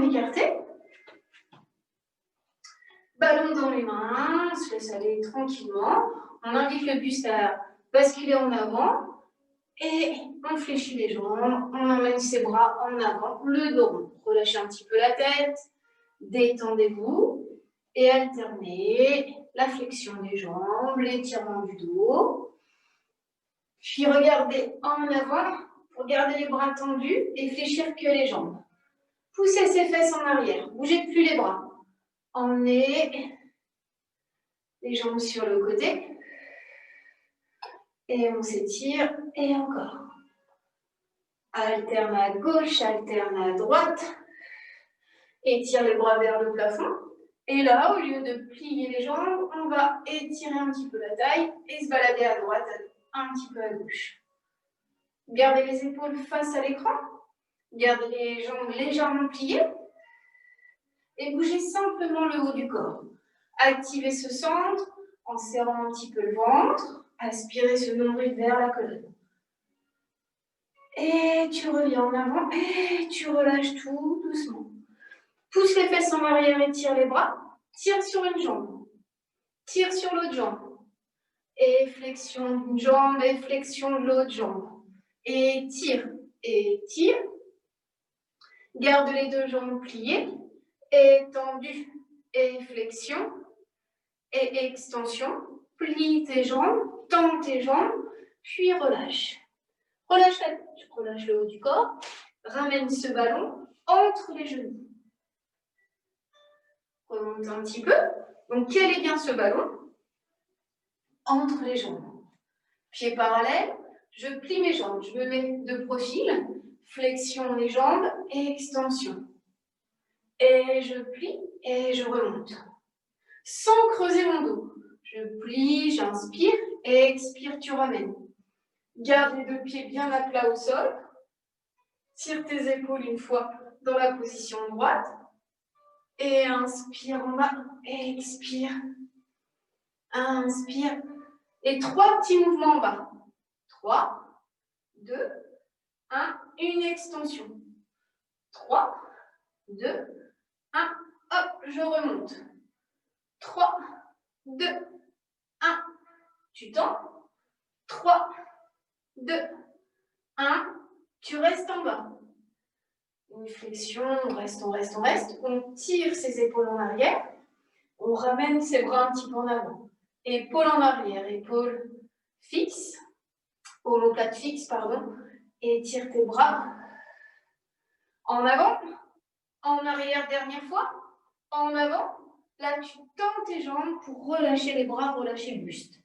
jambes écartées. Ballon dans les mains, on se laisse aller tranquillement. On invite le buste à basculer en avant. Et on fléchit les jambes, on emmène ses bras en avant, le dos rond. Relâchez un petit peu la tête, détendez-vous et alternez la flexion des jambes, l'étirement du dos. Puis regardez en avant pour garder les bras tendus et fléchir que les jambes. Poussez ses fesses en arrière, bougez plus les bras. Emmenez les jambes sur le côté. Et on s'étire, et encore. Alterne à gauche, alterne à droite. Étire les bras vers le plafond. Et là, au lieu de plier les jambes, on va étirer un petit peu la taille et se balader à droite, un petit peu à gauche. Gardez les épaules face à l'écran. Gardez les jambes légèrement pliées. Et bougez simplement le haut du corps. Activez ce centre en serrant un petit peu le ventre. Aspirez ce nombril vers la colonne. Et tu reviens en avant et tu relâches tout doucement. Pousse les fesses en arrière et tire les bras. Tire sur une jambe. Tire sur l'autre jambe. Et flexion d'une jambe et flexion de l'autre jambe. Et tire. Et tire. Garde les deux jambes pliées. Étendu. Et flexion. Et extension. Plie tes jambes. Tends tes jambes. Puis relâche. Relâche la tête. Relâche le haut du corps. Ramène ce ballon entre les genoux. Remonte un petit peu. Donc, quel est bien ce ballon? Entre les jambes. Pieds parallèles. Je plie mes jambes. Je me mets de profil. Flexion des jambes et extension. Et je plie et je remonte. Sans creuser mon dos. Je plie, j'inspire et expire, tu ramènes. Garde les deux pieds bien à plat au sol. Tire tes épaules une fois dans la position droite. Et inspire en bas. Et expire. Inspire. Et 3 petits mouvements en bas. 3, 2, 1. Une extension. 3, 2, 1. Hop, je remonte. 3, 2, 1. Tu tends. 3, 2, 1. Tu restes en bas. Une flexion, on reste, on reste, on reste. On tire ses épaules en arrière. On ramène ses bras un petit peu en avant. Épaules en arrière, épaules fixes. Omoplate fixe, pardon. Et tire tes bras en avant, en arrière, dernière fois, en avant. Là, tu tends tes jambes pour relâcher les bras, relâcher le buste.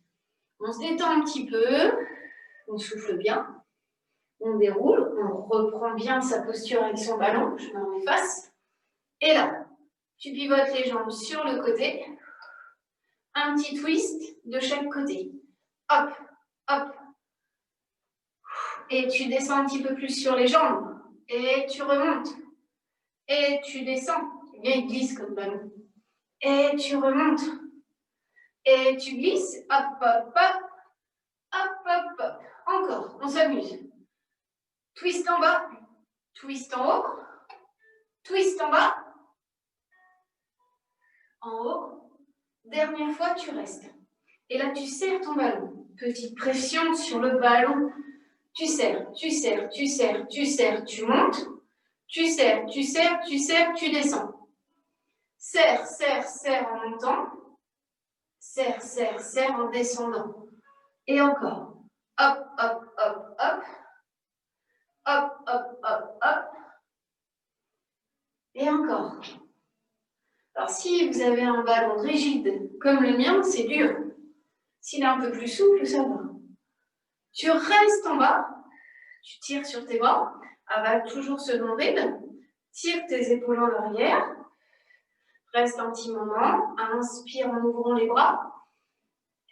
On se détend un petit peu, on souffle bien, on déroule, on reprend bien sa posture avec son ballon, je m'en efface. Et là, tu pivotes les jambes sur le côté, un petit twist de chaque côté. Hop, hop. Et tu descends un petit peu plus sur les jambes, et tu remontes. Et tu descends, bien il glisse comme ballon. Et tu remontes. Et tu glisses, hop, hop, hop, hop, hop, hop. Encore, on s'amuse. Twist en bas, twist en haut, twist en bas, en haut. Dernière fois, tu restes. Et là, tu serres ton ballon. Petite pression sur le ballon. Tu serres, tu serres, tu serres, tu serres, tu montes. Tu serres, tu serres, tu serres, tu descends. Serre, serre, serre en montant. Serre, serre, serre en descendant. Et encore. Hop, hop, hop, hop. Hop, hop, hop, hop. Et encore. Alors, si vous avez un ballon rigide comme le mien, c'est dur. S'il est un peu plus souple, ça va. Tu restes en bas. Tu tires sur tes bras. Avale toujours ce nombril. Tire tes épaules en arrière. Reste un petit moment. Inspire en ouvrant les bras.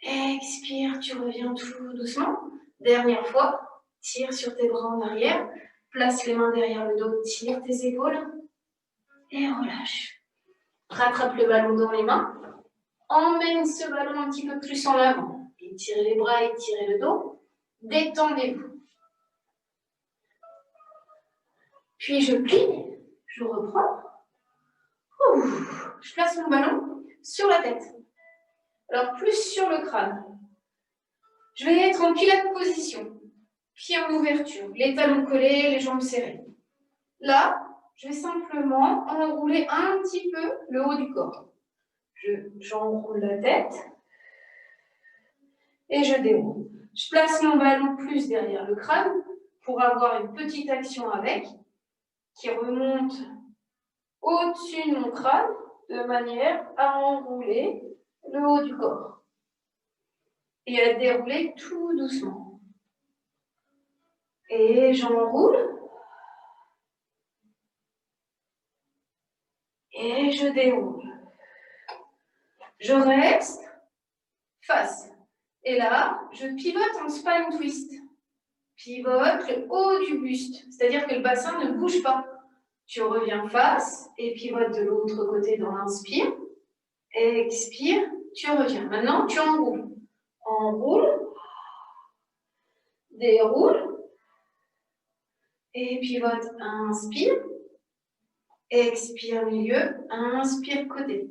Expire, tu reviens tout doucement. Dernière fois, tire sur tes bras en arrière. Place les mains derrière le dos, tire tes épaules. Et relâche. Rattrape le ballon dans les mains. Emmène ce ballon un petit peu plus en avant. Étirez les bras, étirez le dos. Détendez-vous. Puis je plie, je reprends. Je place mon ballon sur la tête. Alors, plus sur le crâne. Je vais être en pilote position. Pieds en ouverture, les talons collés, les jambes serrées. Là, je vais simplement enrouler un petit peu le haut du corps. J'enroule la tête et je déroule. Je place mon ballon plus derrière le crâne pour avoir une petite action avec qui remonte au-dessus de mon crâne de manière à enrouler le haut du corps et à dérouler tout doucement. Et j'enroule et je déroule. Je reste face. Et là, je pivote en spine twist. Pivote le haut du buste, c'est-à-dire que le bassin ne bouge pas. Tu reviens face et pivote de l'autre côté dans l'inspire. Expire, tu reviens. Maintenant, tu enroules. Enroule, déroule, et pivote, inspire, expire milieu, inspire côté.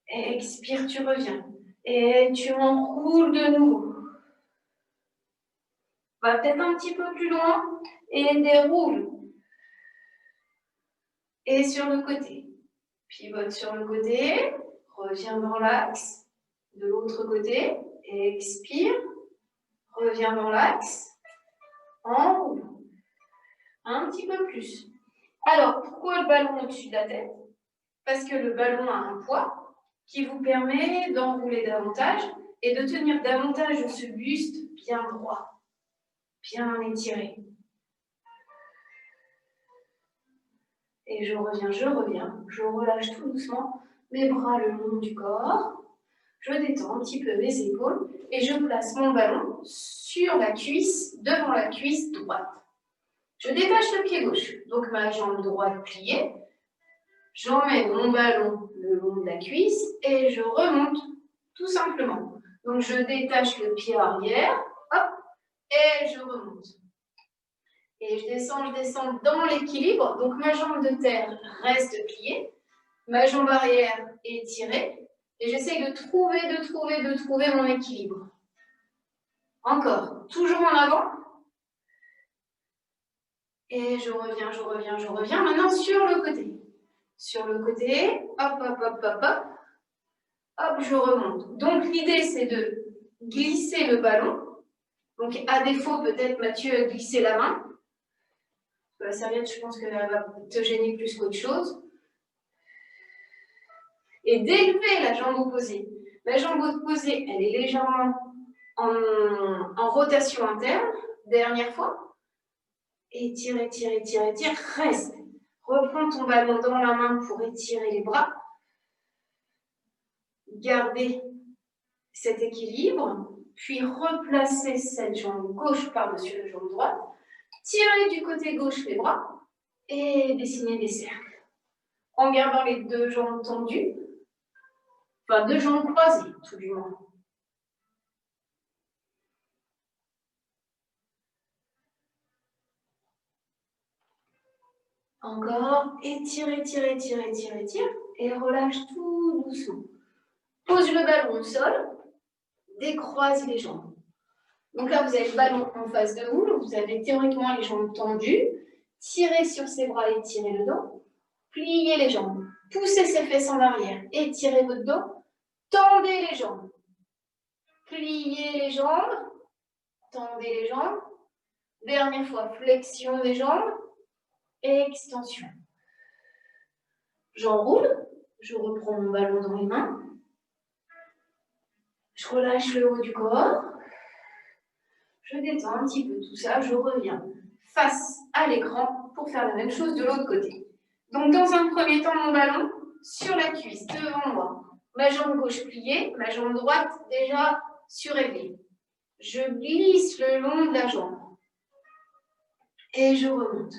Expire, tu reviens. Et tu enroules de nouveau. Va peut-être un petit peu plus loin et déroule. Et sur le côté. Pivote sur le côté, reviens dans l'axe. De l'autre côté, expire, reviens dans l'axe, enroule. Un petit peu plus. Alors, pourquoi le ballon au-dessus de la tête? Parce que le ballon a un poids qui vous permet d'enrouler davantage et de tenir davantage ce buste bien droit, bien étiré. Et je reviens, je relâche tout doucement mes bras le long du corps, je détends un petit peu mes épaules et je place mon ballon sur la cuisse, devant la cuisse droite. Je détache le pied gauche, donc ma jambe droite pliée, j'emmène mon ballon le long de la cuisse et je remonte tout simplement. Donc je détache le pied arrière, hop, et je remonte. Et je descends dans l'équilibre. Donc ma jambe de terre reste pliée, ma jambe arrière est étirée, et j'essaie de trouver mon équilibre. Encore, toujours en avant. Et je reviens. Maintenant sur le côté. Sur le côté, hop. Hop, je remonte. Donc l'idée c'est de glisser le ballon. Donc à défaut, peut-être Mathieu, glisser la main. La serviette, je pense qu'elle va te gêner plus qu'autre chose. Et d'élever la jambe opposée. La jambe opposée, elle est légèrement en rotation interne. Dernière fois. Étire, reste. Reprends ton ballon dans la main pour étirer les bras. Gardez cet équilibre. Puis replacer cette jambe gauche par-dessus la jambe droite. Tirez du côté gauche les bras et dessinez des cercles. En gardant les deux jambes tendues. Enfin, deux jambes croisées, tout du moins. Encore, étire, et relâche tout doucement. Pose le ballon au sol, décroise les jambes. Donc là, vous avez le ballon en face de vous, vous avez théoriquement les jambes tendues. Tirez sur ses bras, étirez le dos. Pliez les jambes. Poussez ses fesses en arrière, étirez votre dos. Tendez les jambes. Pliez les jambes. Tendez les jambes. Dernière fois, flexion des jambes. Extension. J'enroule. Je reprends mon ballon dans les mains. Je relâche le haut du corps. Je détends un petit peu tout ça. Je reviens face à l'écran pour faire la même chose de l'autre côté. Donc, dans un premier temps, mon ballon sur la cuisse, devant moi. Ma jambe gauche pliée, ma jambe droite déjà surélevée. Je glisse le long de la jambe. Et je remonte.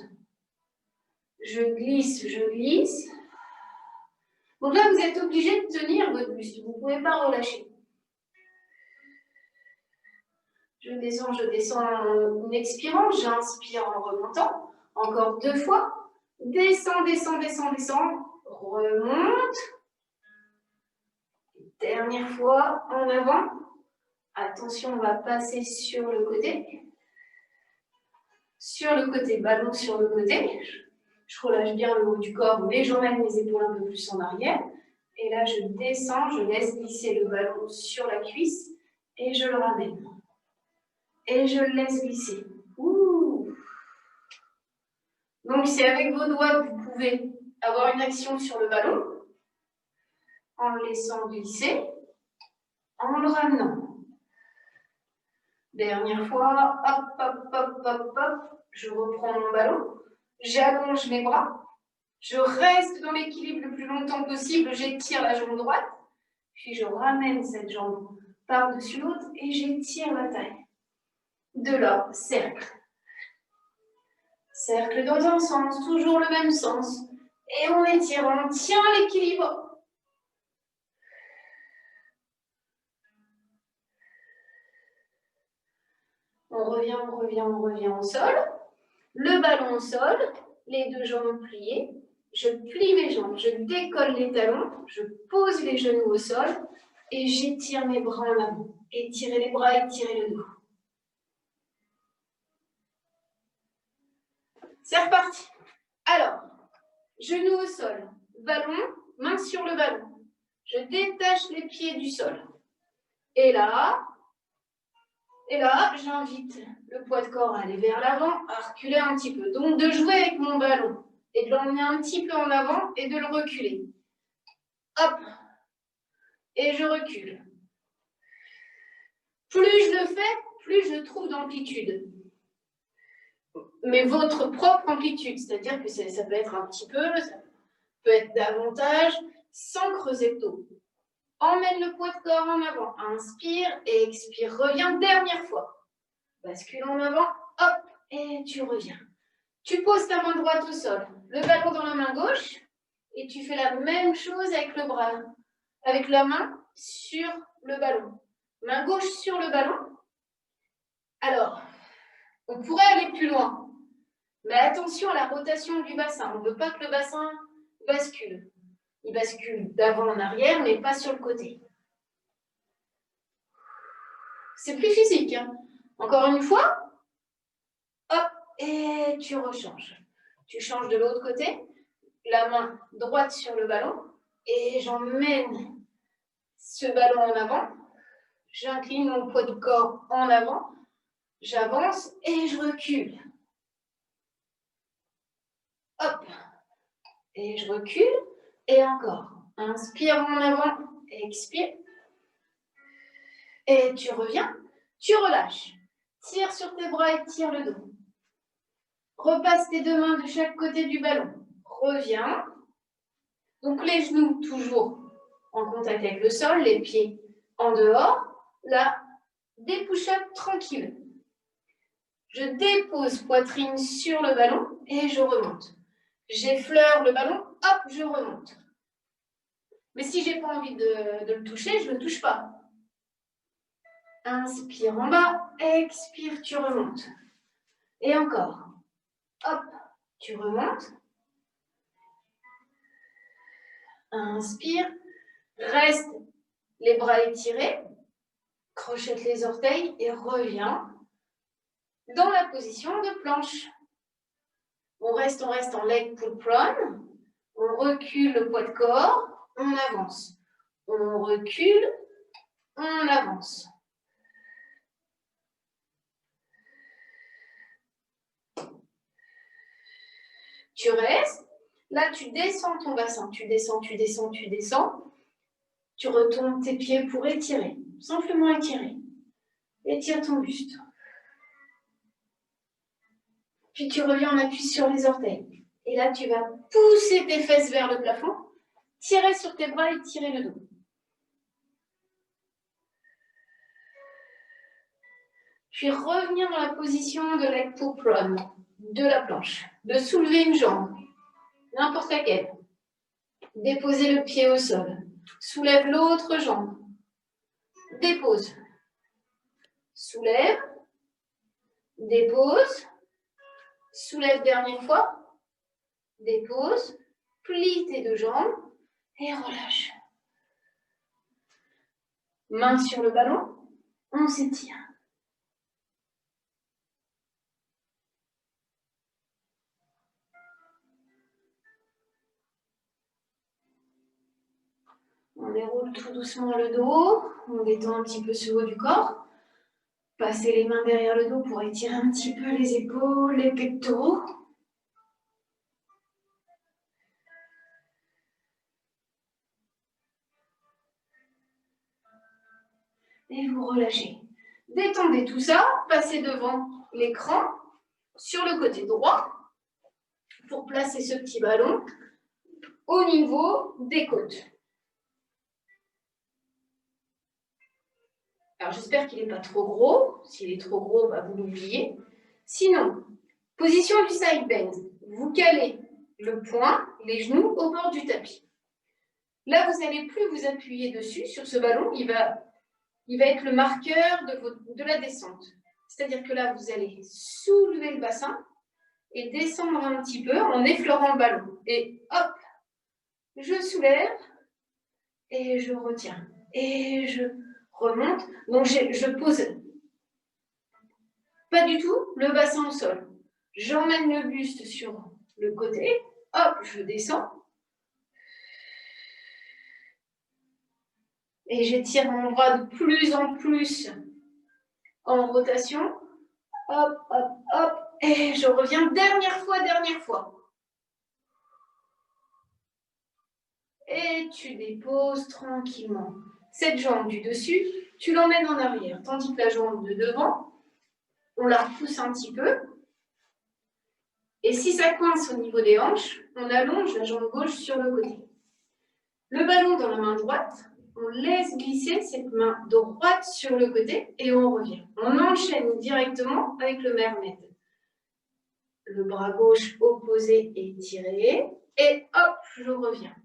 Je glisse. Donc là, vous êtes obligé de tenir votre buste. Vous ne pouvez pas relâcher. Je descends en expirant. J'inspire en remontant. Encore 2 fois. Descends. remonte. Dernière fois, en avant. Attention, on va passer sur le côté. Sur le côté, ballon sur le côté. Je relâche bien le haut du corps, mais j'emmène mes épaules un peu plus en arrière. Et là, je descends, je laisse glisser le ballon sur la cuisse et je le ramène. Et je le laisse glisser. Ouh. Donc, c'est avec vos doigts que vous pouvez avoir une action sur le ballon en le laissant glisser, en le ramenant. Dernière fois, hop, hop, hop, hop, hop, je reprends mon ballon, j'allonge mes bras, je reste dans l'équilibre le plus longtemps possible, j'étire la jambe droite, puis je ramène cette jambe par-dessus l'autre et j'étire la taille. De là, cercle. Cercle dans un sens, toujours le même sens. Et on étire, on tient l'équilibre. On revient, on revient, on revient au sol. Le ballon au sol, les deux jambes pliées. Je plie mes jambes, je décolle les talons, je pose les genoux au sol et j'étire mes bras en avant. Étirez les bras, étirez le dos. C'est reparti. Alors, genoux au sol, ballon, main sur le ballon. Je détache les pieds du sol. Et là, j'invite le poids de corps à aller vers l'avant, à reculer un petit peu. Donc, de jouer avec mon ballon et de l'emmener un petit peu en avant et de le reculer. Hop. Et je recule. Plus je le fais, plus je trouve d'amplitude. Mais votre propre amplitude, c'est-à-dire que ça peut être un petit peu, ça peut être davantage, sans creuser le dos. Emmène le poids de corps en avant. Inspire et expire. Reviens, dernière fois. Bascule en avant, hop, et tu reviens. Tu poses ta main droite au sol, le ballon dans la main gauche, et tu fais la même chose avec le bras, avec la main sur le ballon. Main gauche sur le ballon. Alors, on pourrait aller plus loin, mais attention à la rotation du bassin. On ne veut pas que le bassin bascule. Il bascule d'avant en arrière, mais pas sur le côté. C'est plus physique. Hein. Encore une fois, hop, et tu rechanges. Tu changes de l'autre côté, la main droite sur le ballon, et j'emmène ce ballon en avant. J'incline mon poids du corps en avant, j'avance et je recule. Hop, et je recule, et encore. Inspire en avant, expire. Et tu reviens, tu relâches. Tire sur tes bras et tire le dos. Repasse tes deux mains de chaque côté du ballon. Reviens. Donc les genoux toujours en contact avec le sol, les pieds en dehors. Là, des push-ups tranquilles. Je dépose poitrine sur le ballon et je remonte. J'effleure le ballon, hop, je remonte. Mais si je n'ai pas envie de le toucher, je ne le touche pas. Inspire en bas, expire, tu remontes. Et encore. Hop, tu remontes. Inspire. Reste les bras étirés. Crochette les orteils et reviens dans la position de planche. On reste en leg pull prone. On recule le poids de corps. On avance. On recule. On avance. Tu restes. Là, tu descends ton bassin. Tu descends, tu descends, tu descends. Tu retournes tes pieds pour étirer. Simplement étirer. Étire ton buste. Puis tu reviens en appui sur les orteils. Et là, tu vas pousser tes fesses vers le plafond. Tirer sur tes bras et tirer le dos. Puis revenir dans la position de leg pull prone, de la planche. De soulever une jambe, n'importe laquelle. Déposer le pied au sol. Soulève l'autre jambe. Dépose. Soulève. Dépose. Soulève dernière fois. Dépose. Plie tes deux jambes et relâche. Main sur le ballon, on s'étire. On déroule tout doucement le dos, on détend un petit peu ce haut du corps. Passez les mains derrière le dos pour étirer un petit peu les épaules, les pectoraux. Et vous relâchez. Détendez tout ça, passez devant l'écran, sur le côté droit, pour placer ce petit ballon au niveau des côtes. Alors j'espère qu'il n'est pas trop gros. S'il est trop gros, bah, vous l'oubliez. Sinon, position du side bend. Vous calez le poing, les genoux au bord du tapis. Là, vous n'allez plus vous appuyer dessus, sur ce ballon. Il va être le marqueur de la descente. C'est-à-dire que là, vous allez soulever le bassin et descendre un petit peu en effleurant le ballon. Et hop, je soulève et je retiens. Et je remonte. Donc, je pose pas du tout le bassin au sol. J'emmène le buste sur le côté. Hop, je descends. Et j'étire mon bras de plus en plus en rotation. Hop, hop, hop. Et je reviens dernière fois. Et tu déposes tranquillement cette jambe du dessus, tu l'emmènes en arrière, tandis que la jambe de devant, on la repousse un petit peu. Et si ça coince au niveau des hanches, on allonge la jambe gauche sur le côté. Le ballon dans la main droite, on laisse glisser cette main droite sur le côté et on revient. On enchaîne directement avec le mermaid. Le bras gauche opposé étiré et hop, je reviens.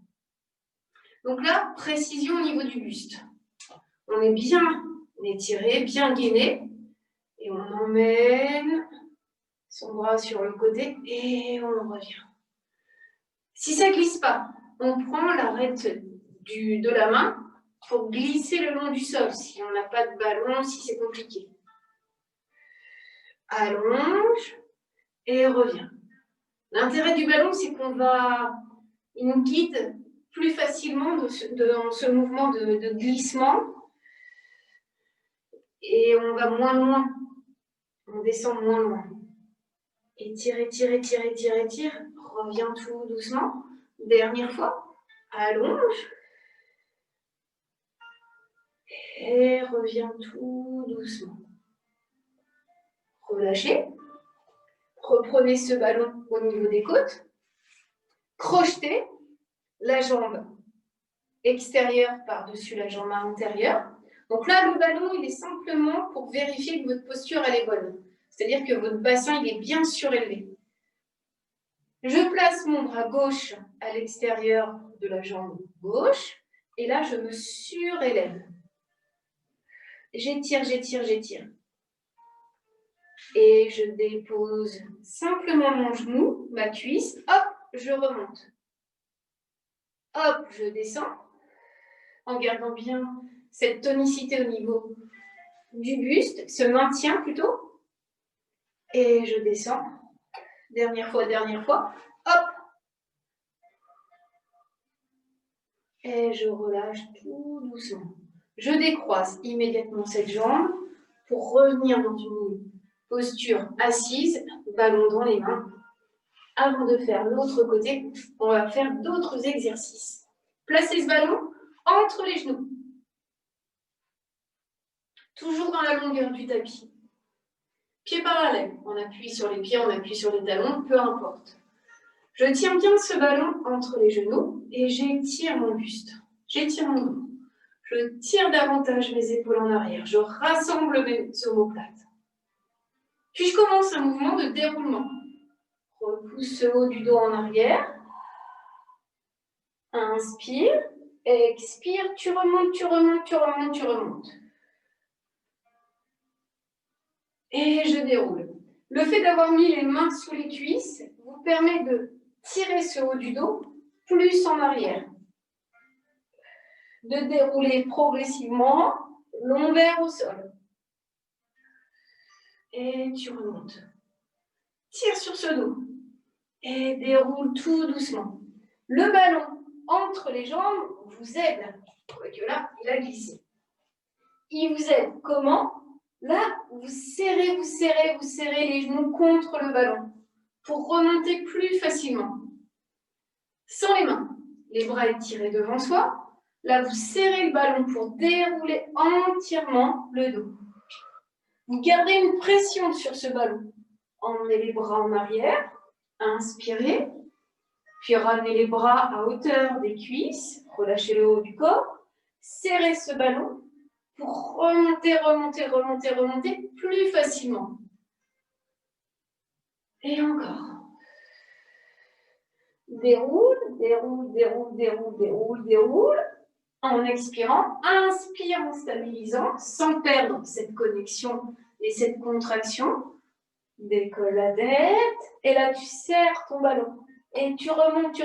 Donc là, précision au niveau du buste. On est bien étiré, bien gainé. Et on emmène son bras sur le côté et on revient. Si ça ne glisse pas, on prend l'arête de la main pour glisser le long du sol. Si on n'a pas de ballon, si c'est compliqué. Allonge et revient. L'intérêt du ballon, c'est il nous guide plus facilement dans ce mouvement de glissement et on va moins loin, on descend moins loin. Étire, reviens tout doucement. Dernière fois, allonge et reviens tout doucement. Relâchez, reprenez ce ballon au niveau des côtes, crochetez la jambe extérieure par-dessus la jambe intérieure. Donc là, le ballon, il est simplement pour vérifier que votre posture, elle est bonne. C'est-à-dire que votre bassin, il est bien surélevé. Je place mon bras gauche à l'extérieur de la jambe gauche. Et là, je me surélève. J'étire. Et je dépose simplement mon genou, ma cuisse. Hop, je remonte. Hop, je descends. En gardant bien cette tonicité au niveau du buste, ce maintien plutôt. Et je descends. Dernière fois. Hop. Et je relâche tout doucement. Je décroise immédiatement cette jambe pour revenir dans une posture assise, ballon dans les mains. Avant de faire l'autre côté, on va faire d'autres exercices. Placez ce ballon entre les genoux. Toujours dans la longueur du tapis. Pieds parallèles. On appuie sur les pieds, on appuie sur les talons, peu importe. Je tiens bien ce ballon entre les genoux et j'étire mon buste. J'étire mon dos. Je tire davantage mes épaules en arrière. Je rassemble mes omoplates. Puis je commence un mouvement de déroulement. Repousse le haut du dos en arrière. Inspire. Expire. Tu remontes. Et je déroule. Le fait d'avoir mis les mains sous les cuisses vous permet de tirer ce haut du dos plus en arrière. De dérouler progressivement, lombaire au sol. Et tu remontes. Tire sur ce dos. Et déroule tout doucement. Le ballon entre les jambes vous aide. Quoique là, il a glissé. Il vous aide. Comment? Là, vous serrez les genoux contre le ballon pour remonter plus facilement. Sans les mains, les bras étirés devant soi. Là, vous serrez le ballon pour dérouler entièrement le dos. Vous gardez une pression sur ce ballon. Emmenez les bras en arrière, inspirez, puis ramenez les bras à hauteur des cuisses, relâchez le haut du corps, serrez ce ballon pour remonter plus facilement. Et encore. Déroule. En expirant, inspire en stabilisant, sans perdre cette connexion et cette contraction. Décolle la tête, et là tu serres ton ballon. Et tu remontes.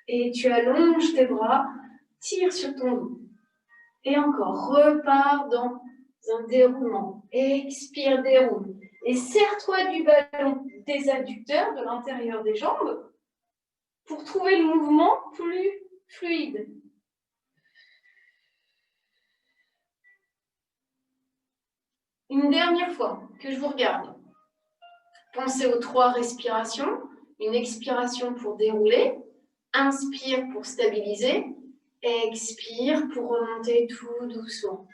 Et tu allonges tes bras, tire sur ton dos. Et encore, repars dans un déroulement. Expire, déroule. Et serre-toi du ballon des adducteurs de l'intérieur des jambes pour trouver le mouvement plus fluide. Une dernière fois que je vous regarde. Pensez aux 3 respirations. Une expiration pour dérouler. Inspire pour stabiliser. Expire pour remonter tout doucement.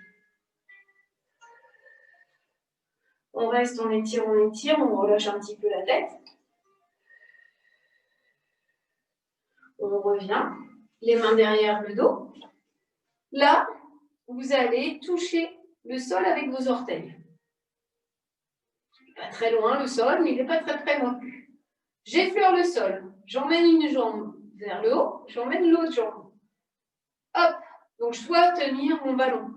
On reste, on étire, on relâche un petit peu la tête. On revient, les mains derrière le dos. Là, vous allez toucher le sol avec vos orteils. Pas très loin le sol, mais il n'est pas très non plus. J'effleure le sol, j'emmène une jambe vers le haut, j'emmène l'autre jambe. Hop, donc je dois tenir mon ballon.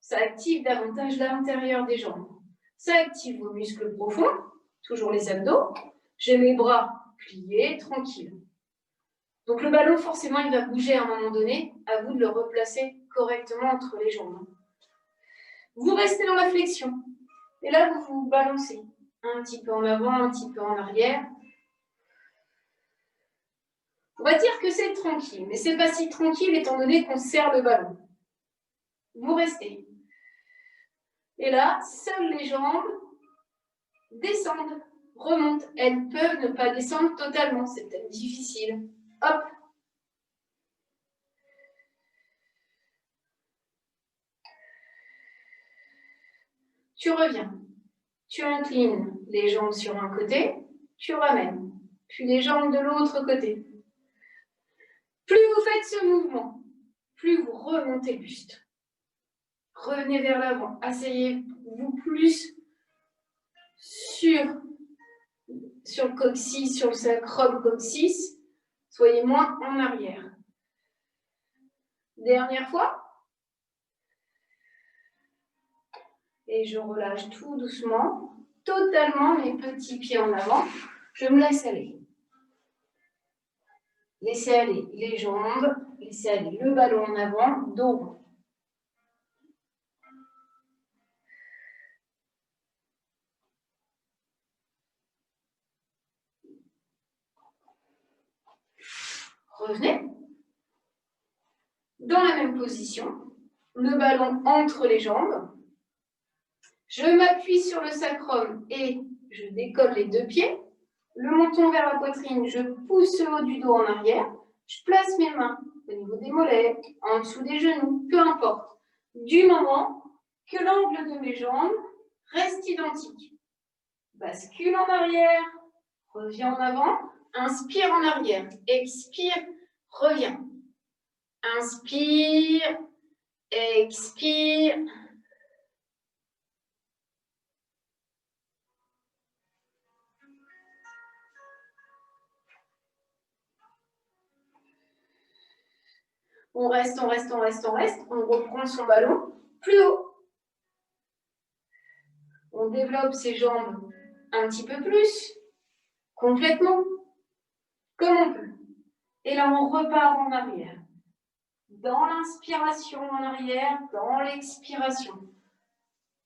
Ça active davantage l'intérieur des jambes. Ça active vos muscles profonds, toujours les abdos. J'ai mes bras pliés, tranquilles. Donc le ballon, forcément, il va bouger à un moment donné. À vous de le replacer correctement entre les jambes. Vous restez dans la flexion. Et là, vous vous balancez. Un petit peu en avant, un petit peu en arrière. On va dire que c'est tranquille, mais c'est pas si tranquille étant donné qu'on serre le ballon. Vous restez. Et là, seules les jambes descendent, remontent. Elles peuvent ne pas descendre totalement, c'est peut-être difficile. Hop. Tu reviens. Tu inclines les jambes sur un côté, tu ramènes. Puis les jambes de l'autre côté. Plus vous faites ce mouvement, plus vous remontez le buste. Revenez vers l'avant. Asseyez-vous plus sur le coccyx, sur le sacrum coccyx. Soyez moins en arrière. Dernière fois. Et je relâche tout doucement, totalement mes petits pieds en avant. Je me laisse aller. Laissez aller les jambes, laissez aller le ballon en avant, dos rond. Revenez. Dans la même position, le ballon entre les jambes. Je m'appuie sur le sacrum et je décolle les 2 pieds. Le menton vers la poitrine, je pousse le haut du dos en arrière. Je place mes mains au niveau des mollets, en dessous des genoux, peu importe. Du moment que l'angle de mes jambes reste identique. Bascule en arrière, reviens en avant, inspire en arrière, expire, reviens. Inspire, expire. On reste, on reprend son ballon plus haut. On développe ses jambes un petit peu plus, complètement. comme on peut. Et là, on repart en arrière. Dans l'inspiration en arrière, dans l'expiration.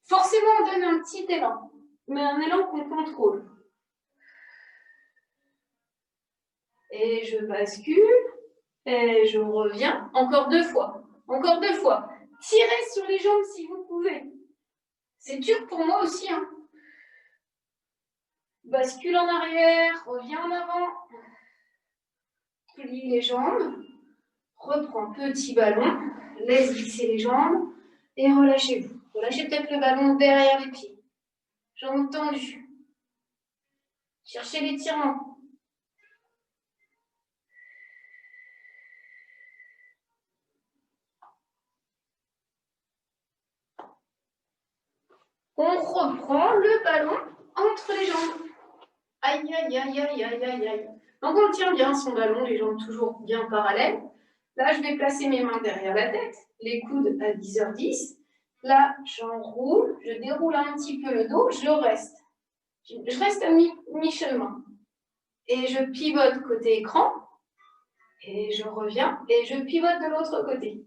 Forcément, on donne un petit élan, mais un élan qu'on contrôle. Et je bascule, et je reviens. Encore 2 fois. Encore 2 fois. Tirez sur les jambes si vous pouvez. C'est dur pour moi aussi. Hein. Bascule en arrière, reviens en avant. Plie les jambes. Reprends petit ballon. Laisse glisser les jambes. Et relâchez-vous. Relâchez peut-être le ballon derrière les pieds. Jambes tendues. Cherchez l'étirement. On reprend le ballon entre les jambes. Aïe, aïe, aïe, aïe, aïe, aïe, aïe. Donc on tient bien son ballon, les jambes toujours bien parallèles. Là, je vais placer mes mains derrière la tête, les coudes à 10h10. Là, j'enroule, je déroule un petit peu le dos, je reste. Je reste à mi-chemin. Et je pivote côté écran. Et je reviens et je pivote de l'autre côté.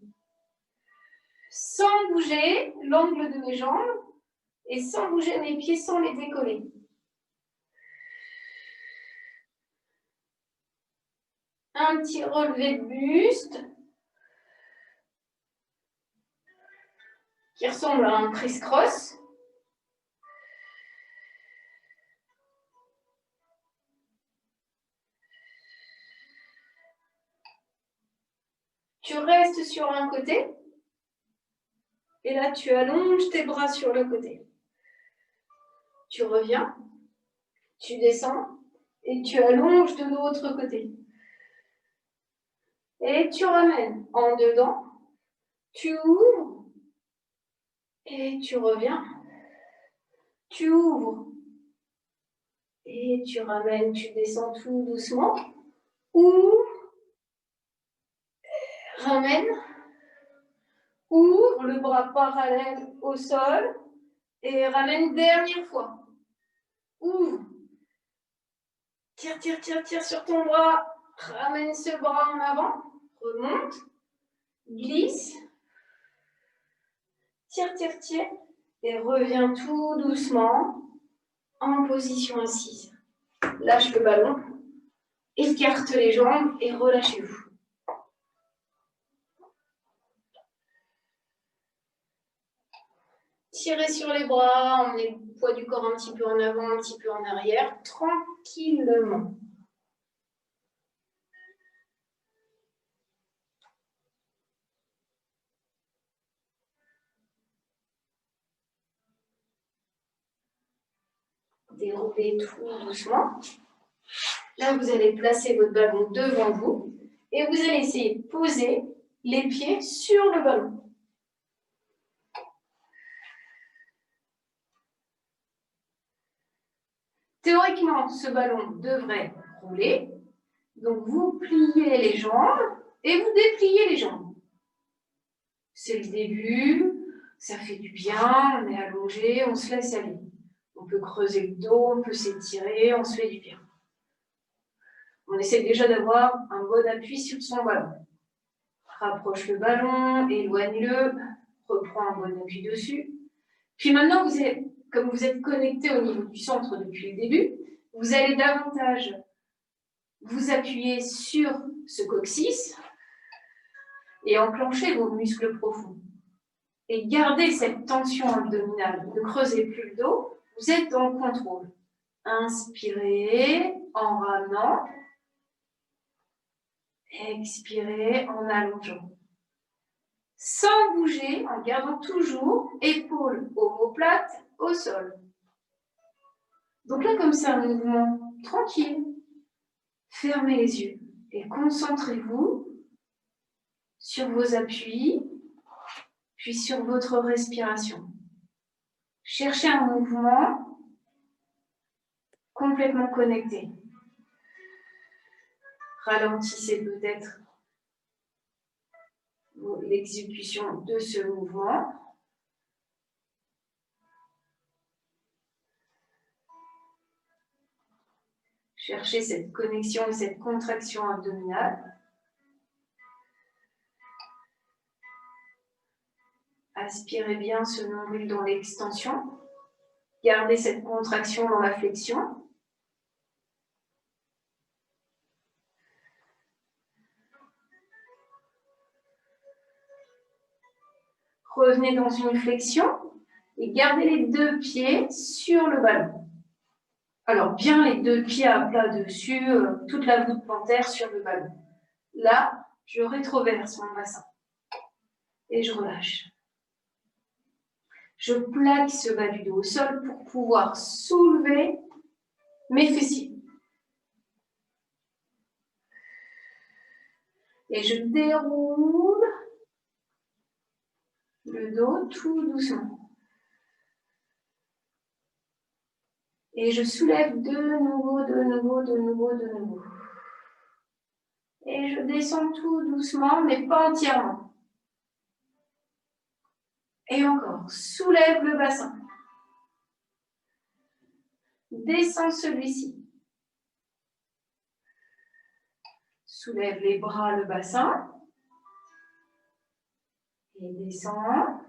Sans bouger l'angle de mes jambes et sans bouger mes pieds, sans les décoller. Un petit relevé de buste qui ressemble à un criss-cross. Tu restes sur un côté et là tu allonges tes bras sur le côté. Tu reviens, tu descends et tu allonges de l'autre côté. Et tu ramènes en dedans, tu ouvres et tu reviens. Tu ouvres et tu ramènes, tu descends tout doucement. Ouvre, ramène, ouvre le bras parallèle au sol et ramène dernière fois. Ouvre. Tire, tire, tire, tire sur ton bras. Ramène ce bras en avant. Remonte. Glisse. Tire, tire, tire. Et reviens tout doucement en position assise. Lâche le ballon. Écarte les jambes et relâchez-vous. Tirez sur les bras, emmenez le poids du corps un petit peu en avant, un petit peu en arrière, tranquillement. Déroulez tout doucement. Là, vous allez placer votre ballon devant vous et vous allez essayer de poser les pieds sur le ballon. Théoriquement, ce ballon devrait rouler. Donc, vous pliez les jambes et vous dépliez les jambes. C'est le début, ça fait du bien, on est allongé, on se laisse aller. On peut creuser le dos, on peut s'étirer, on se fait du bien. On essaie déjà d'avoir un bon appui sur son ballon. Rapproche le ballon, éloigne-le, reprends un bon appui dessus. Puis maintenant, comme vous êtes connecté au niveau du centre depuis le début, vous allez davantage vous appuyer sur ce coccyx et enclencher vos muscles profonds. Et gardez cette tension abdominale, ne creusez plus le dos, vous êtes dans le contrôle. Inspirez en ramenant, expirez en allongeant. Sans bouger, en gardant toujours épaules omoplates au sol. Donc là, comme ça, un mouvement tranquille. Fermez les yeux et concentrez-vous sur vos appuis, puis sur votre respiration. Cherchez un mouvement complètement connecté. Ralentissez peut-être l'exécution de ce mouvement. Cherchez cette connexion et cette contraction abdominale. Aspirez bien ce nombril dans l'extension. Gardez cette contraction dans la flexion. Revenez dans une flexion et gardez les deux pieds sur le ballon. Alors, bien les deux pieds à plat dessus, toute la voûte plantaire sur le ballon. Là, je rétroverse mon bassin et je relâche. Je plaque ce bas du dos au sol pour pouvoir soulever mes fessiers. Et je déroule le dos tout doucement. Et je soulève de nouveau. Et je descends tout doucement, mais pas entièrement. Et encore, soulève le bassin. Descends celui-ci. Soulève les bras, le bassin. Et descends.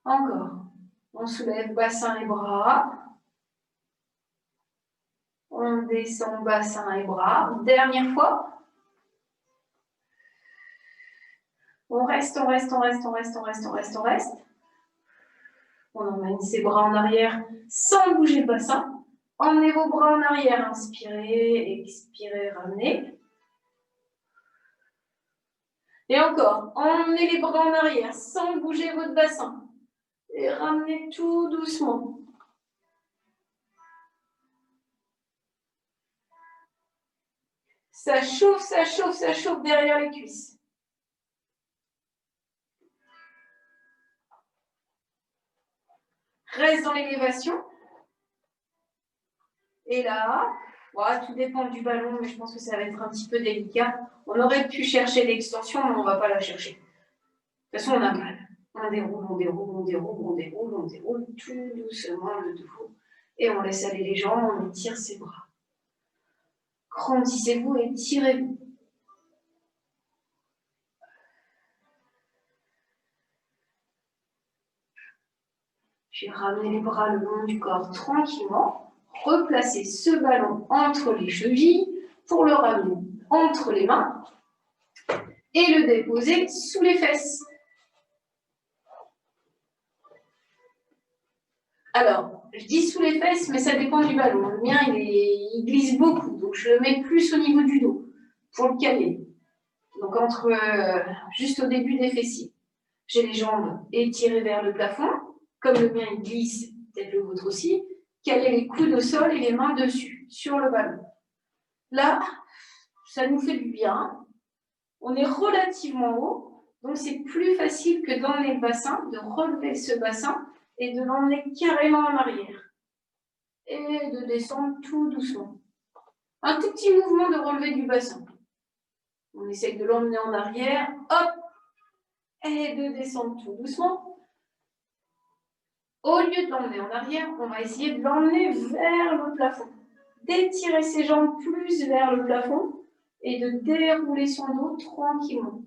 Encore. On soulève bassin et bras. On descend bassin et bras. Dernière fois. On reste. On emmène ses bras en arrière sans bouger le bassin. Emmenez vos bras en arrière. Inspirez, expirez, ramenez. Et encore. Emmenez les bras en arrière sans bouger votre bassin. Et ramenez tout doucement. Ça chauffe derrière les cuisses. Reste dans l'élévation. Et là, voilà, tout dépend du ballon, mais je pense que ça va être un petit peu délicat. On aurait pu chercher l'extension, mais on ne va pas la chercher. De toute façon, on a mal. On déroule tout doucement le dos. Et on laisse aller les jambes, on étire ses bras. Grandissez-vous et tirez-vous. Puis ramenez les bras le long du corps tranquillement. Replacez ce ballon entre les chevilles pour le ramener entre les mains et le déposer sous les fesses. Alors, je dis sous les fesses, mais ça dépend du ballon. Le mien, il glisse beaucoup, donc je le mets plus au niveau du dos pour le caler. Donc, juste au début des fessiers. J'ai les jambes étirées vers le plafond. Comme le mien, il glisse, peut-être le vôtre aussi. Caler les coudes au sol et les mains dessus, sur le ballon. Là, ça nous fait du bien. On est relativement haut, donc c'est plus facile que d'emmener le bassin, de relever ce bassin et de l'emmener carrément en arrière. Et de descendre tout doucement. Un tout petit mouvement de relevé du bassin. On essaye de l'emmener en arrière, hop, et de descendre tout doucement. Au lieu de l'emmener en arrière, on va essayer de l'emmener vers le plafond. D'étirer ses jambes plus vers le plafond et de dérouler son dos tranquillement.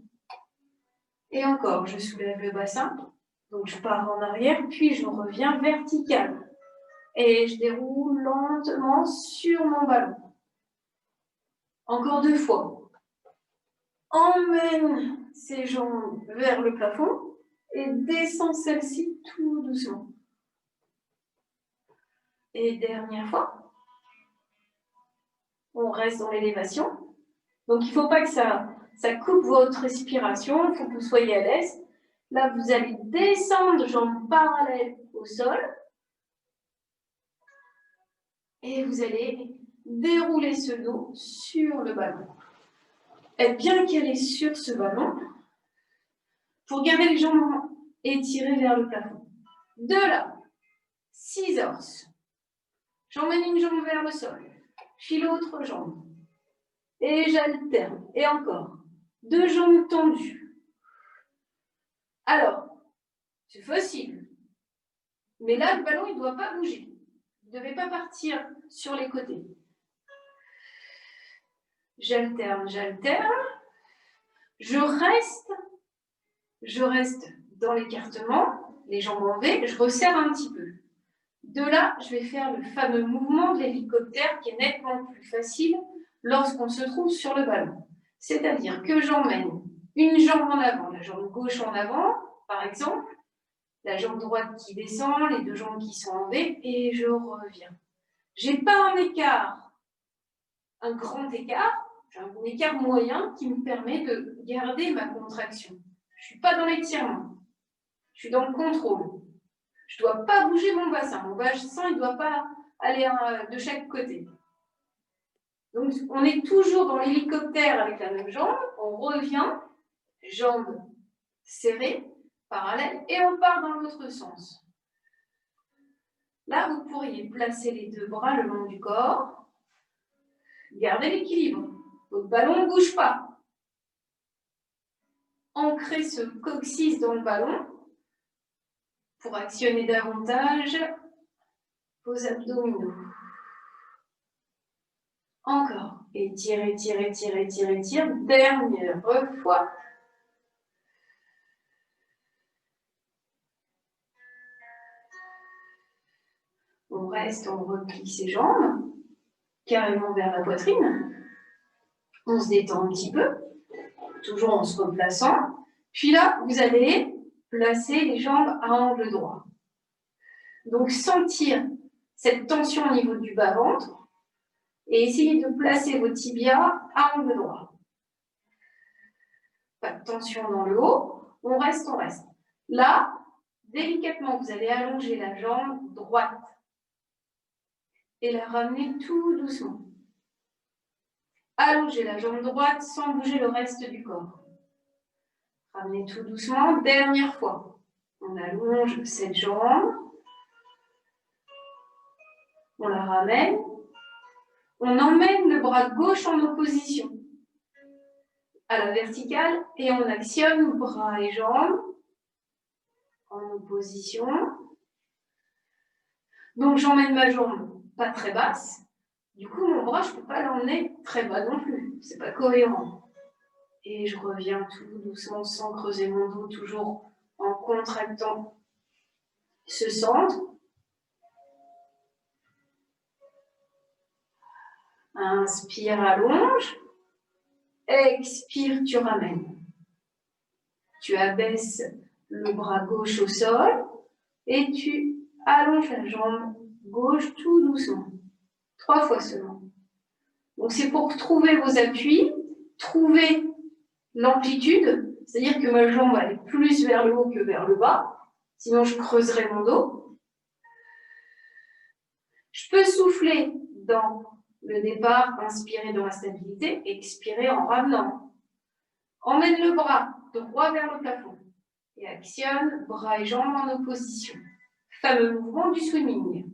Et encore, je soulève le bassin, donc je pars en arrière, puis je reviens vertical. Et je déroule lentement sur mon ballon. Encore 2 fois. Emmène ses jambes vers le plafond et descend celle-ci tout doucement. Et dernière fois. On reste dans l'élévation. Donc il ne faut pas que ça coupe votre respiration, il faut que vous soyez à l'aise. Là, vous allez descendre jambes parallèles au sol. Et vous allez dérouler ce dos sur le ballon. Être bien calé sur ce ballon pour garder les jambes étirées vers le plafond. De là, scissors. J'emmène une jambe vers le sol, puis l'autre jambe. Et j'alterne. Et encore. 2 jambes tendues. Alors, c'est facile. Mais là, le ballon, il ne doit pas bouger. ne devez pas partir sur les côtés. J'alterne, j'alterne. Je reste dans l'écartement, les jambes en V, je resserre un petit peu. De là, je vais faire le fameux mouvement de l'hélicoptère qui est nettement plus facile lorsqu'on se trouve sur le ballon. C'est-à-dire que j'emmène une jambe en avant, la jambe gauche en avant, par exemple, la jambe droite qui descend, les deux jambes qui sont en V, et je reviens. Je n'ai pas un écart, un grand écart, j'ai un écart moyen qui me permet de garder ma contraction. Je ne suis pas dans l'étirement, je suis dans le contrôle. Je ne dois pas bouger mon bassin il ne doit pas aller de chaque côté. Donc on est toujours dans l'hélicoptère avec la même jambe, on revient, jambes serrées, parallèles, et on part dans l'autre sens. Là, vous pourriez placer les deux bras le long du corps, gardez l'équilibre, votre ballon ne bouge pas. Ancrez ce coccyx dans le ballon pour actionner davantage vos abdominaux. Encore. Étire, étire, étire, étire, étire. Dernière fois. On reste, on replie ses jambes, carrément vers la poitrine. On se détend un petit peu, toujours en se replaçant. Puis là, vous allez placer les jambes à angle droit. Donc, sentir cette tension au niveau du bas-ventre et essayez de placer vos tibias à angle droit. Pas de tension dans le haut, on reste, on reste. Là, délicatement, vous allez allonger la jambe droite et la ramener tout doucement. Allongez la jambe droite sans bouger le reste du corps. Ramenez tout doucement, dernière fois. On allonge cette jambe. On la ramène. On emmène le bras gauche en opposition à la verticale et on actionne bras et jambes en opposition. Donc j'emmène ma jambe pas très basse. Du coup, mon bras, je ne peux pas l'emmener très bas non plus. Ce n'est pas cohérent. Et je reviens tout doucement sans creuser mon dos, toujours en contractant ce centre. Inspire, allonge. Expire, tu ramènes. Tu abaisses le bras gauche au sol et tu allonges la jambe gauche tout doucement. 3 fois seulement. Donc c'est pour trouver vos appuis, trouver l'amplitude, c'est-à-dire que ma jambe va aller plus vers le haut que vers le bas, sinon je creuserai mon dos. Je peux souffler dans le départ, inspirer dans la stabilité, expirer en ramenant. Emmène le bras droit vers le plafond et actionne bras et jambes en opposition. Fameux mouvement du swimming.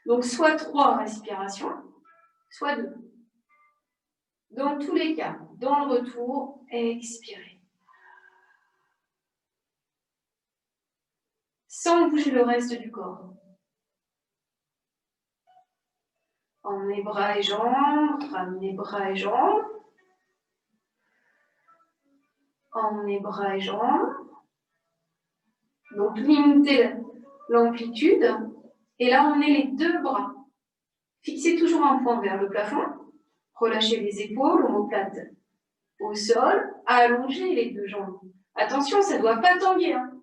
Donc soit 3 respirations, soit 2. Dans tous les cas, dans le retour, expirez. Sans bouger le reste du corps. Emmenez bras et jambes, ramenez bras et jambes. Emmenez bras et jambes. Donc limitez l'amplitude. Et là, on est les 2 bras. Fixez toujours un point vers le plafond. Relâchez les épaules, omoplate au sol. Allongez les 2 jambes. Attention, ça ne doit pas tanguer. Hein.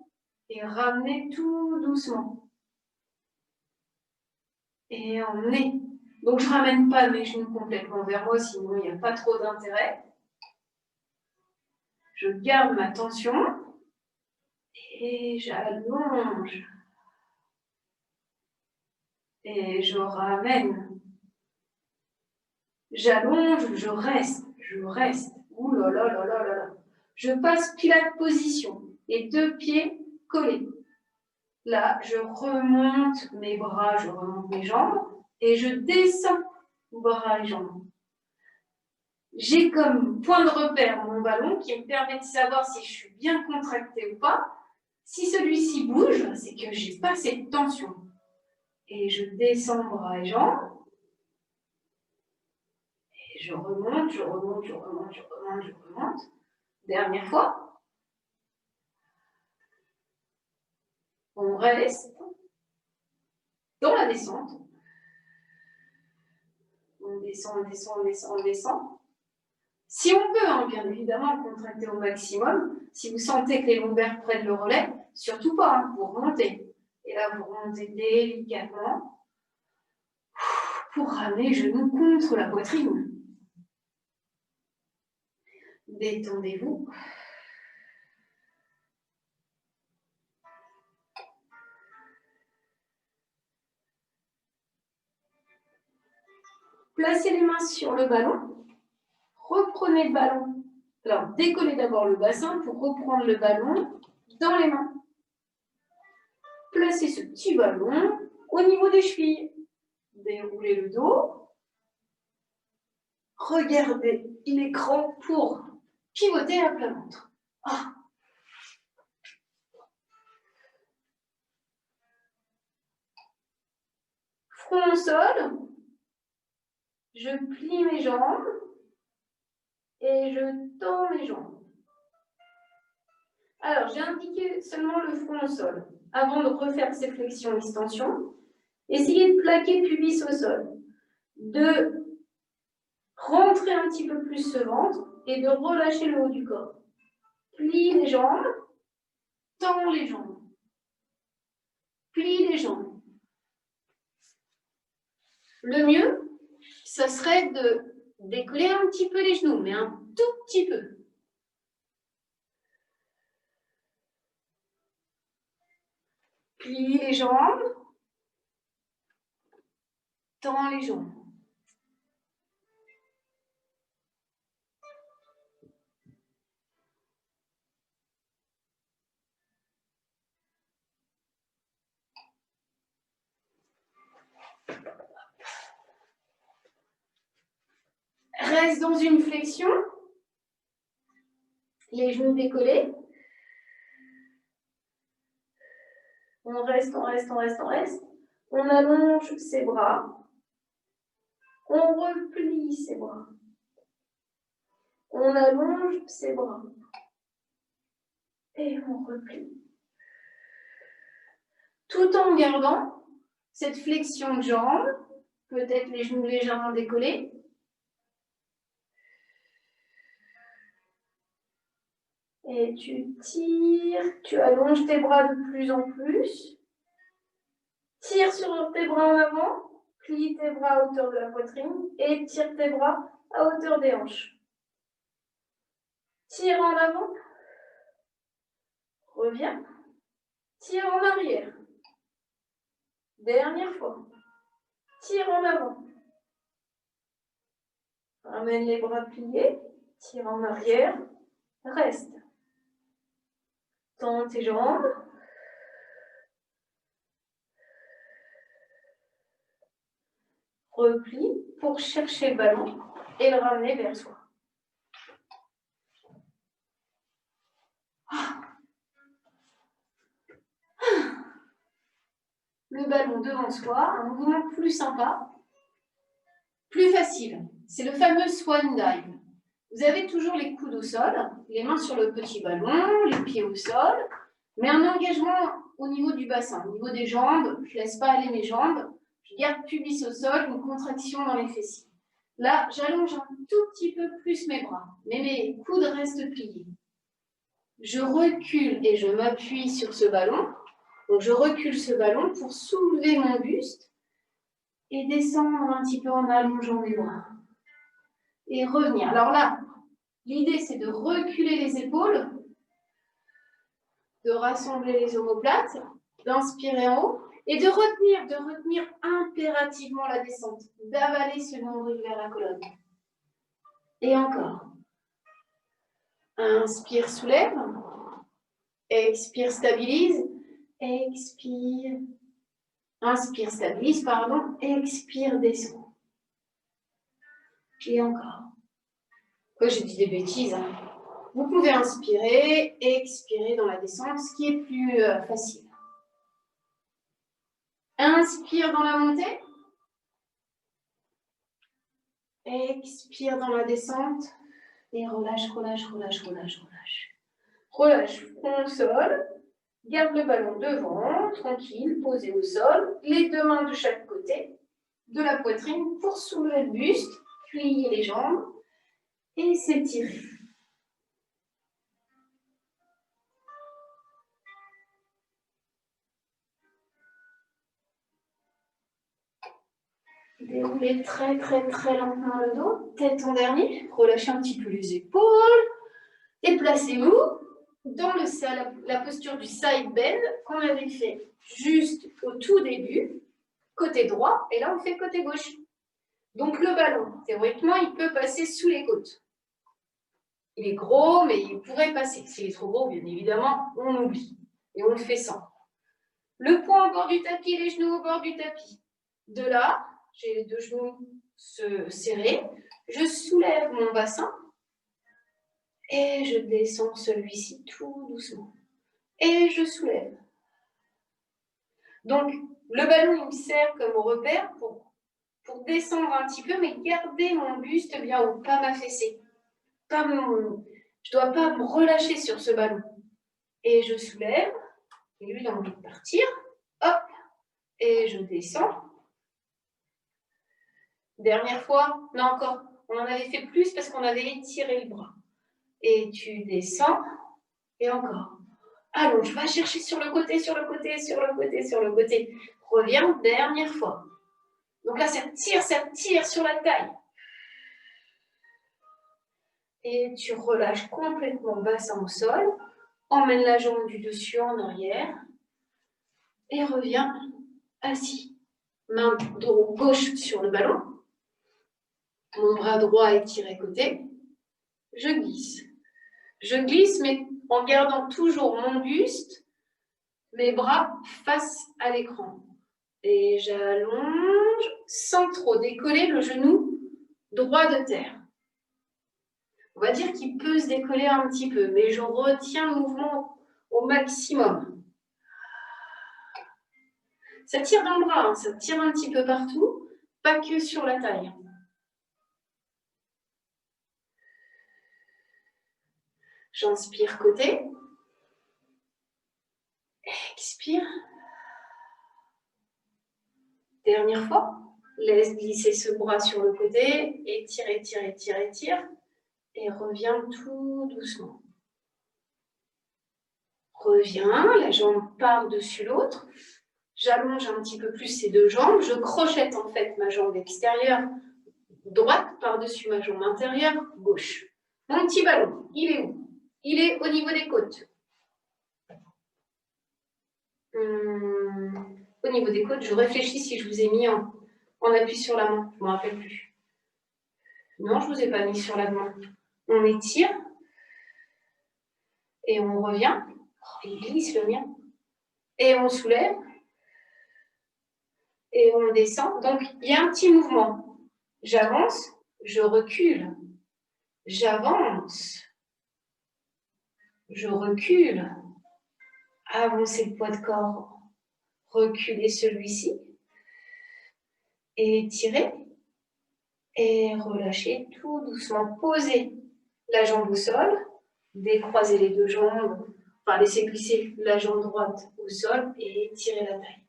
Et ramenez tout doucement. Et emmenez. Donc, je ne ramène pas mes genoux complètement vers moi, sinon il n'y a pas trop d'intérêt. Je garde ma tension. Et j'allonge. Et je ramène. J'allonge, je reste. Ouh là là là là là là. Je passe pilate position. Les 2 pieds collés. Là, je remonte mes bras, je remonte mes jambes. Et je descends bras et jambes. J'ai comme point de repère mon ballon qui me permet de savoir si je suis bien contractée ou pas. Si celui-ci bouge, c'est que je n'ai pas cette tension. Et je descends bras et jambes. Et je remonte, je remonte, je remonte, je remonte, je remonte. Dernière fois. On reste dans la descente. On descend, on descend, on descend, on descend. Si on peut, hein, bien évidemment, contracter au maximum. Si vous sentez que les lombaires prennent le relais, surtout pas, hein, vous remontez. Et là, vous remontez délicatement pour ramener les genoux contre la poitrine. Détendez-vous. Placez les mains sur le ballon. Reprenez le ballon. Alors, décollez d'abord le bassin pour reprendre le ballon dans les mains. Placez ce petit ballon au niveau des chevilles. Déroulez le dos. Regardez l'écran pour pivoter à plat ventre. Ah. Front au sol. Je plie mes jambes et je tends mes jambes. Alors, j'ai indiqué seulement le front au sol. Avant de refaire ces flexions-extensions, essayez de plaquer le pubis au sol. De rentrer un petit peu plus ce ventre et de relâcher le haut du corps. Plie les jambes, tends les jambes. Plie les jambes. Le mieux, ça serait de décoller un petit peu les genoux, mais un tout petit peu. Plie les jambes, tends les jambes. Reste dans une flexion, les genoux décollés. On reste, on reste, on reste, on reste. On allonge ses bras. On replie ses bras. On allonge ses bras. Et on replie. Tout en gardant cette flexion de jambes, peut-être les genoux légèrement décollés. Et tu tires, tu allonges tes bras de plus en plus. Tire sur tes bras en avant, plie tes bras à hauteur de la poitrine et tire tes bras à hauteur des hanches. Tire en avant, reviens, tire en arrière. Dernière fois, tire en avant. Ramène les bras pliés, tire en arrière, reste. Tends tes jambes. Replie pour chercher le ballon et le ramener vers soi. Le ballon devant soi, un mouvement plus sympa, plus facile. C'est le fameux swan dive. Vous avez toujours les coudes au sol, les mains sur le petit ballon, les pieds au sol, mais un engagement au niveau du bassin, au niveau des jambes. Je ne laisse pas aller mes jambes. Je garde pubis au sol, une contraction dans les fessiers. Là, j'allonge un tout petit peu plus mes bras, mais mes coudes restent pliés. Je recule et je m'appuie sur ce ballon. Donc, je recule ce ballon pour soulever mon buste et descendre un petit peu en allongeant mes bras. Et revenir. Alors là, l'idée, c'est de reculer les épaules, de rassembler les omoplates, d'inspirer en haut et de retenir impérativement la descente, d'avaler ce nombril vers la colonne. Et encore. Inspire, soulève. Expire, stabilise. Expire. Inspire, stabilise, pardon. Expire, descend. Et encore. Quoi, j'ai dit des bêtises, hein. Vous pouvez inspirer, expirer dans la descente, ce qui est plus facile. Inspire dans la montée. Expire dans la descente. Et relâche, relâche, relâche, relâche, relâche. Relâche, front au sol. Garde le ballon devant, tranquille, posé au sol. Les deux mains de chaque côté de la poitrine pour soulever le buste. Plier les jambes et s'étirer. Déroulez très très très lentement le dos, tête en dernier, relâchez un petit peu les épaules, et placez-vous dans la posture du side bend qu'on avait fait juste au tout début, côté droit, et là on fait côté gauche. Donc le ballon, théoriquement, il peut passer sous les côtes. Il est gros, mais il pourrait passer. S'il est trop gros, bien évidemment, on oublie, et on le fait sans. Le poing au bord du tapis, les genoux au bord du tapis. De là, j'ai les deux genoux serrés. Je soulève mon bassin et je descends celui-ci tout doucement. Et je soulève. Donc, le ballon, il me sert comme repère pour descendre un petit peu, mais garder mon buste bien haut, pas m'affaisser. Je ne dois pas me relâcher sur ce ballon. Et je soulève. Et lui, il a envie de partir. Hop. Et je descends. Dernière fois, non encore, on en avait fait plus parce qu'on avait étiré le bras. Et tu descends, et encore. Allonge, va chercher sur le côté, sur le côté, sur le côté, sur le côté. Reviens, dernière fois. Donc là, ça tire sur la taille. Et tu relâches complètement bassin au sol. Emmène la jambe du dessus en arrière. Et reviens assis. Main gauche sur le ballon. Mon bras droit étiré côté. Je glisse. Je glisse, mais en gardant toujours mon buste, mes bras face à l'écran. Et j'allonge sans trop décoller le genou droit de terre. On va dire qu'il peut se décoller un petit peu, mais je retiens le mouvement au maximum. Ça tire dans le bras, hein, ça tire un petit peu partout, pas que sur la taille. J'inspire côté. Expire. Dernière fois. Laisse glisser ce bras sur le côté. Étire, étire, étire, étire. Et reviens tout doucement. Reviens, la jambe par-dessus l'autre. J'allonge un petit peu plus ces deux jambes. Je crochette en fait ma jambe extérieure droite par-dessus ma jambe intérieure gauche. Mon petit ballon, il est où? Il est au niveau des côtes. Au niveau des côtes, je réfléchis si je vous ai mis en appui sur la main. Je ne me rappelle plus. Non, je ne vous ai pas mis sur la main. On étire. Et on revient. Oh, il glisse le mien. Et on soulève. Et on descend. Donc, il y a un petit mouvement. J'avance, je recule. J'avance. Je recule. Avancez le poids de corps. Reculez celui-ci. Et étirez. Et relâchez tout doucement. Posez la jambe au sol. Décroisez les deux jambes. Enfin, laissez glisser la jambe droite au sol et étirez la taille.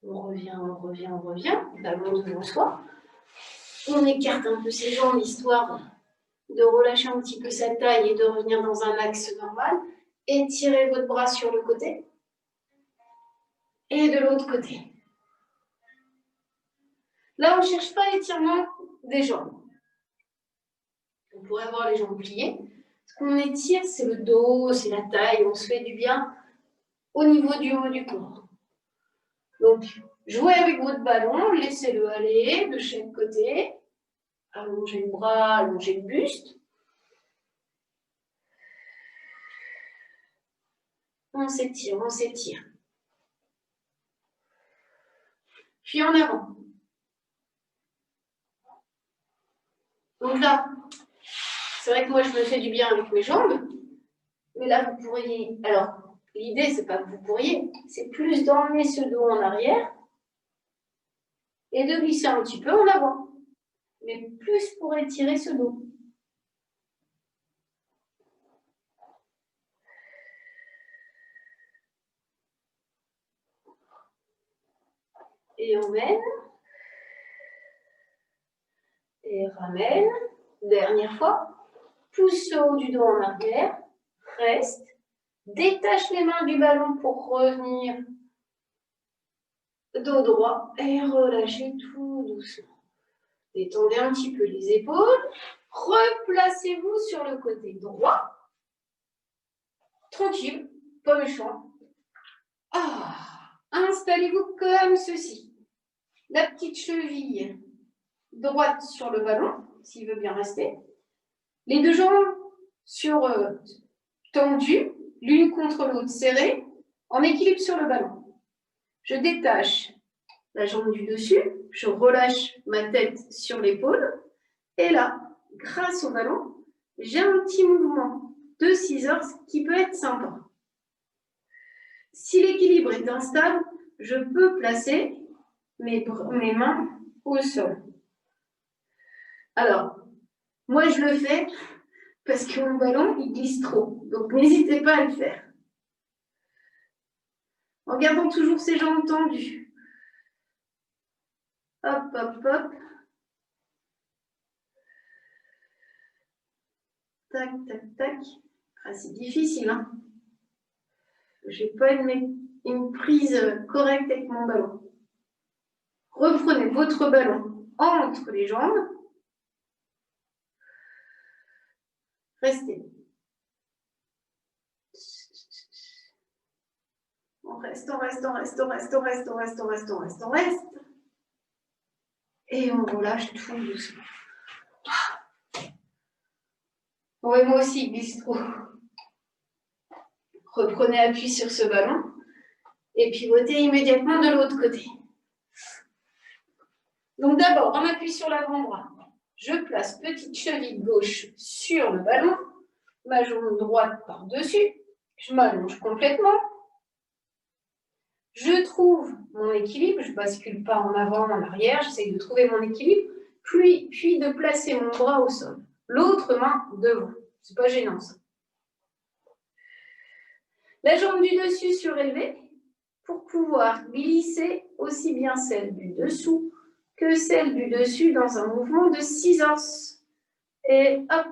On revient, on revient, on revient. Ballon devant soi. On écarte un peu ses jambes, histoire de relâcher un petit peu sa taille et de revenir dans un axe normal. Étirez votre bras sur le côté. Et de l'autre côté. Là, on ne cherche pas l'étirement des jambes. On pourrait avoir les jambes pliées. Ce qu'on étire, c'est le dos, c'est la taille. On se fait du bien au niveau du haut du corps. Donc, jouez avec votre ballon, laissez-le aller de chaque côté. Allongez le bras, allongez le buste. On s'étire, on s'étire. Puis en avant. Donc là, C'est vrai que moi, je me fais du bien avec mes jambes, mais là, vous pourriez... Alors, l'idée, c'est pas que vous pourriez, c'est plus d'emmener ce dos en arrière et de glisser un petit peu en avant, mais plus pour étirer ce dos. Et on mène. Et ramène. Dernière fois. Pousse le haut du dos en arrière. Reste. Détache les mains du ballon pour revenir dos droit. Et relâchez tout doucement. Détendez un petit peu les épaules. Replacez-vous sur le côté droit. Tranquille, pas méchant. Installez-vous comme ceci. La petite cheville droite sur le ballon, s'il veut bien rester. Les deux jambes tendues, l'une contre l'autre serrées, en équilibre sur le ballon. Je détache la jambe du dessus, je relâche ma tête sur l'épaule. Et là, grâce au ballon, j'ai un petit mouvement de scissors qui peut être sympa. Si l'équilibre est instable, je peux placer mes mains au sol. Alors, moi je le fais parce que mon ballon il glisse trop, donc n'hésitez pas à le faire. En gardant toujours ses jambes tendues. Hop, hop, hop. Tac, tac, tac. Ah, c'est difficile, hein. Je n'ai pas une prise correcte avec mon ballon. Reprenez votre ballon entre les jambes. Restez. On reste, on reste, on reste, on reste, on reste, on reste, on reste, on reste, on reste. Et on relâche tout doucement. Ouais, moi aussi, il glisse trop. Reprenez appui sur ce ballon et pivotez immédiatement de l'autre côté. Donc d'abord, on appuie sur l'avant-bras. Je place petite cheville gauche sur le ballon, ma jambe droite par-dessus, je m'allonge complètement. Je trouve mon équilibre, je ne bascule pas en avant, en arrière, j'essaie de trouver mon équilibre, puis de placer mon bras au sol. L'autre main devant. C'est pas gênant ça. La jambe du dessus surélevée pour pouvoir glisser aussi bien celle du dessous que celle du dessus dans un mouvement de scissors. Et hop.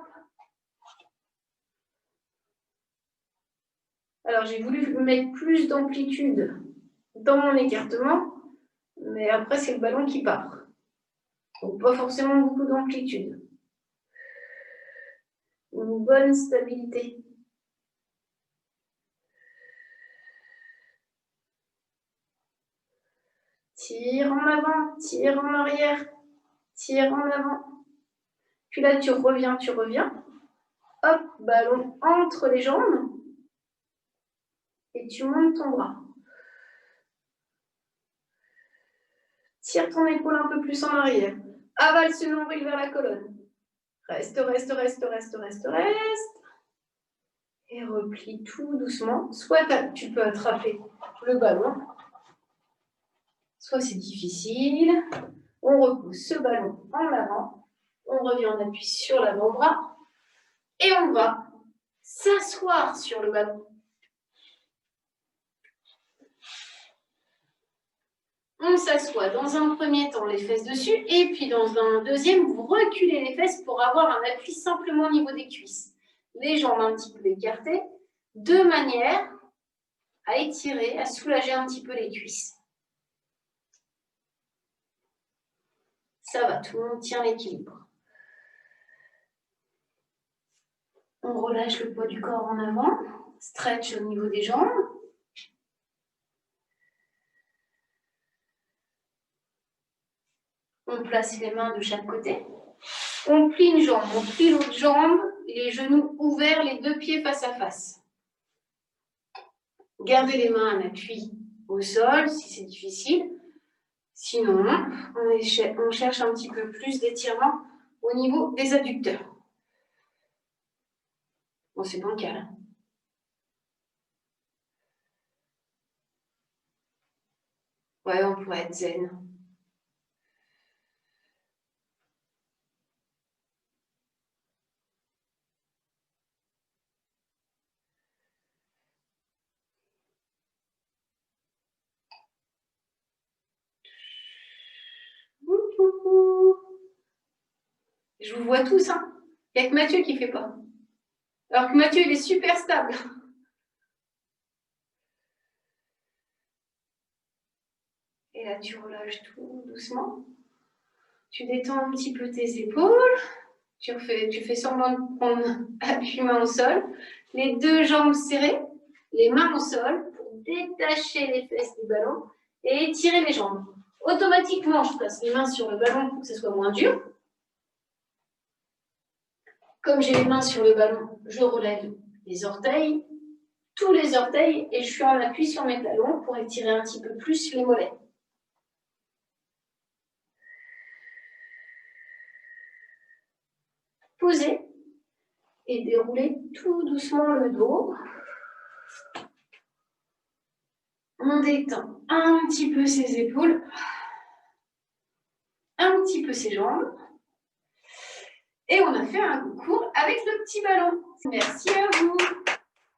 Alors j'ai voulu mettre plus d'amplitude dans mon écartement, mais après c'est le ballon qui part. Donc pas forcément beaucoup d'amplitude. Une bonne stabilité. Tire en avant, tire en arrière, tire en avant. Puis là, tu reviens. Hop, ballon entre les jambes. Et tu montes ton bras. Tire ton épaule un peu plus en arrière. Avale ce nombril vers la colonne. Reste, reste, reste, reste, reste, reste. Et replie tout doucement. Soit tu peux attraper le ballon, soit c'est difficile. On repousse ce ballon en avant. On revient en appui sur l'avant-bras. Et on va s'asseoir sur le ballon. On s'assoit dans un premier temps les fesses dessus et puis dans un deuxième, vous reculez les fesses pour avoir un appui simplement au niveau des cuisses. Les jambes un petit peu écartées, de manière à étirer, à soulager un petit peu les cuisses. Ça va, tout le monde tient l'équilibre. On relâche le poids du corps en avant, stretch au niveau des jambes. On place les mains de chaque côté. On plie une jambe, on plie l'autre jambe, les genoux ouverts, les deux pieds face à face. Gardez les mains en appui au sol si c'est difficile. Sinon, on cherche un petit peu plus d'étirement au niveau des adducteurs. Bon, c'est bancal. Ouais, on pourrait être zen. Je vous vois tous, hein. Il n'y a que Mathieu qui ne fait pas. Alors que Mathieu, il est super stable. Et là, tu relâches tout doucement. Tu détends un petit peu tes épaules. Tu fais semblant de prendre appui-main au sol. Les deux jambes serrées, les mains au sol pour détacher les fesses du ballon et étirer les jambes. Automatiquement, je place les mains sur le ballon pour que ce soit moins dur. Comme j'ai les mains sur le ballon, je relève les orteils, tous les orteils, et je suis en appui sur mes talons pour étirer un petit peu plus les mollets. Posez et déroulez tout doucement le dos. On détend un petit peu ses épaules, un petit peu ses jambes. Et on a fait un cours avec le petit ballon. Merci à vous.